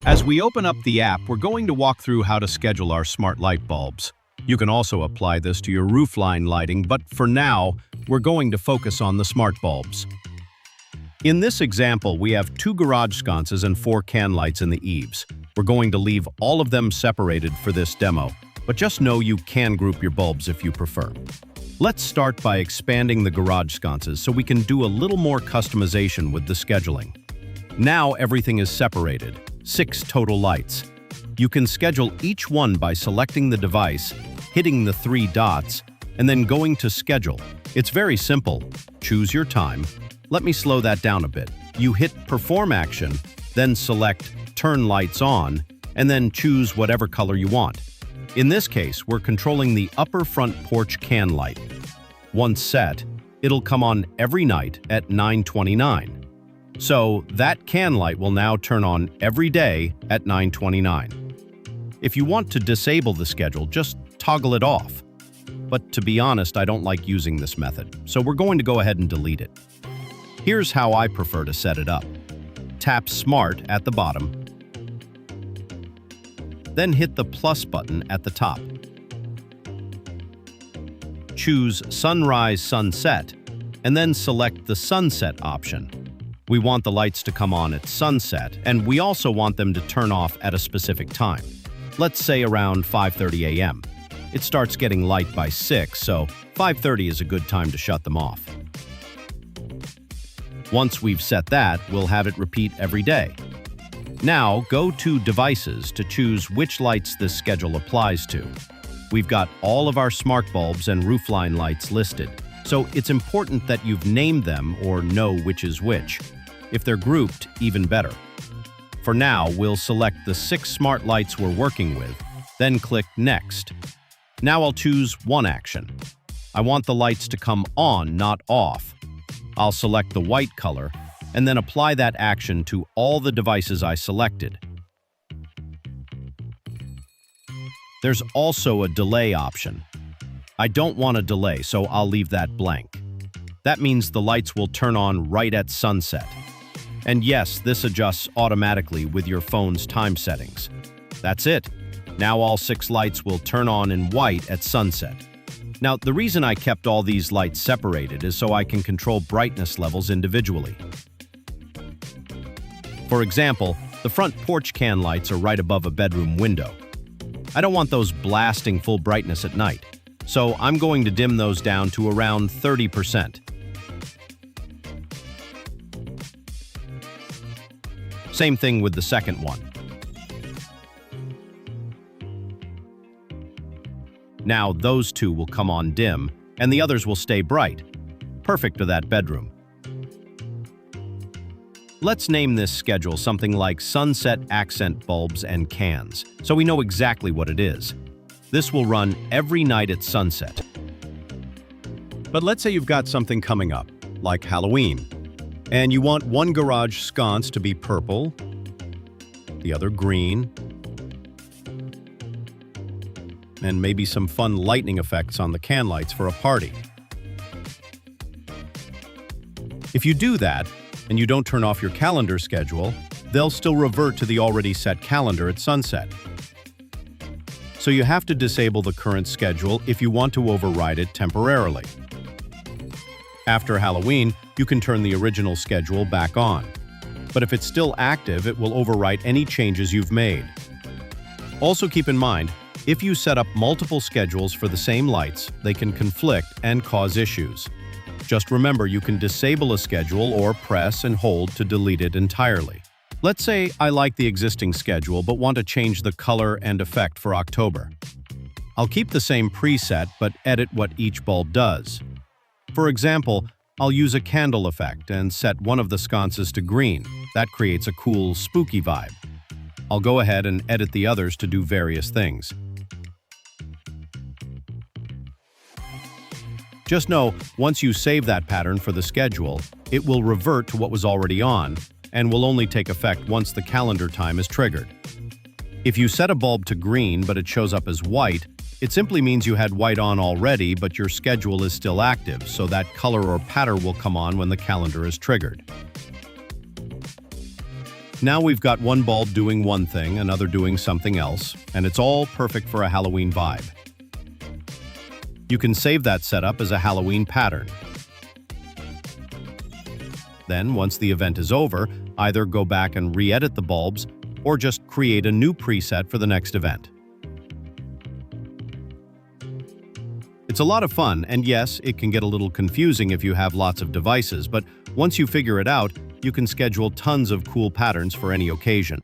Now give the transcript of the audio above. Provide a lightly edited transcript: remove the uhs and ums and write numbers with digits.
As we open up the app, we're going to walk through how to schedule our smart light bulbs. You can also apply this to your roofline lighting, but for now, we're going to focus on the smart bulbs. In this example, we have 2 garage sconces and 4 can lights in the eaves. We're going to leave all of them separated for this demo, but just know you can group your bulbs if you prefer. Let's start by expanding the garage sconces so we can do a little more customization with the scheduling. Now everything is separated, 6 total lights. You can schedule each one by selecting the device, hitting the 3 dots, and then going to Schedule. It's very simple. Choose your time. Let me slow that down a bit. You hit Perform Action, then select Turn Lights On, and then choose whatever color you want. In this case, we're controlling the upper front porch can light. Once set, it'll come on every night at 9:29. So that can light will now turn on every day at 9:29. If you want to disable the schedule, just toggle it off. But to be honest, I don't like using this method, so we're going to go ahead and delete it. Here's how I prefer to set it up. Tap Smart at the bottom, then hit the plus button at the top. Choose Sunrise Sunset, and then select the Sunset option. We want the lights to come on at sunset, and we also want them to turn off at a specific time. Let's say around 5:30 a.m. It starts getting light by 6, so 5:30 is a good time to shut them off. Once we've set that, we'll have it repeat every day. Now, go to Devices to choose which lights this schedule applies to. We've got all of our smart bulbs and roofline lights listed, so it's important that you've named them or know which is which. If they're grouped, even better. For now, we'll select the 6 smart lights we're working with, then click Next. Now I'll choose one action. I want the lights to come on, not off. I'll select the white color, and then apply that action to all the devices I selected. There's also a delay option. I don't want a delay, so I'll leave that blank. That means the lights will turn on right at sunset. And yes, this adjusts automatically with your phone's time settings. That's it. Now all 6 lights will turn on in white at sunset. Now, the reason I kept all these lights separated is so I can control brightness levels individually. For example, the front porch can lights are right above a bedroom window. I don't want those blasting full brightness at night, so I'm going to dim those down to around 30%. Same thing with the second one. Now those 2 will come on dim, and the others will stay bright. Perfect for that bedroom. Let's name this schedule something like Sunset Accent Bulbs and Cans, so we know exactly what it is. This will run every night at sunset. But let's say you've got something coming up, like Halloween, and you want one garage sconce to be purple, the other green, and maybe some fun lightning effects on the can lights for a party. If you do that, and you don't turn off your calendar schedule, they'll still revert to the already set calendar at sunset. So you have to disable the current schedule if you want to override it temporarily. After Halloween, you can turn the original schedule back on. But if it's still active, it will overwrite any changes you've made. Also keep in mind, if you set up multiple schedules for the same lights, they can conflict and cause issues. Just remember you can disable a schedule or press and hold to delete it entirely. Let's say I like the existing schedule but want to change the color and effect for October. I'll keep the same preset but edit what each bulb does. For example, I'll use a candle effect and set one of the sconces to green. That creates a cool, spooky vibe. I'll go ahead and edit the others to do various things. Just know, once you save that pattern for the schedule, it will revert to what was already on and will only take effect once the calendar time is triggered. If you set a bulb to green but it shows up as white, it simply means you had white on already but your schedule is still active, so that color or pattern will come on when the calendar is triggered. Now we've got one bulb doing one thing, another doing something else, and it's all perfect for a Halloween vibe. You can save that setup as a Halloween pattern. Then, once the event is over, either go back and re-edit the bulbs or just create a new preset for the next event. It's a lot of fun, and yes, it can get a little confusing if you have lots of devices, but once you figure it out, you can schedule tons of cool patterns for any occasion.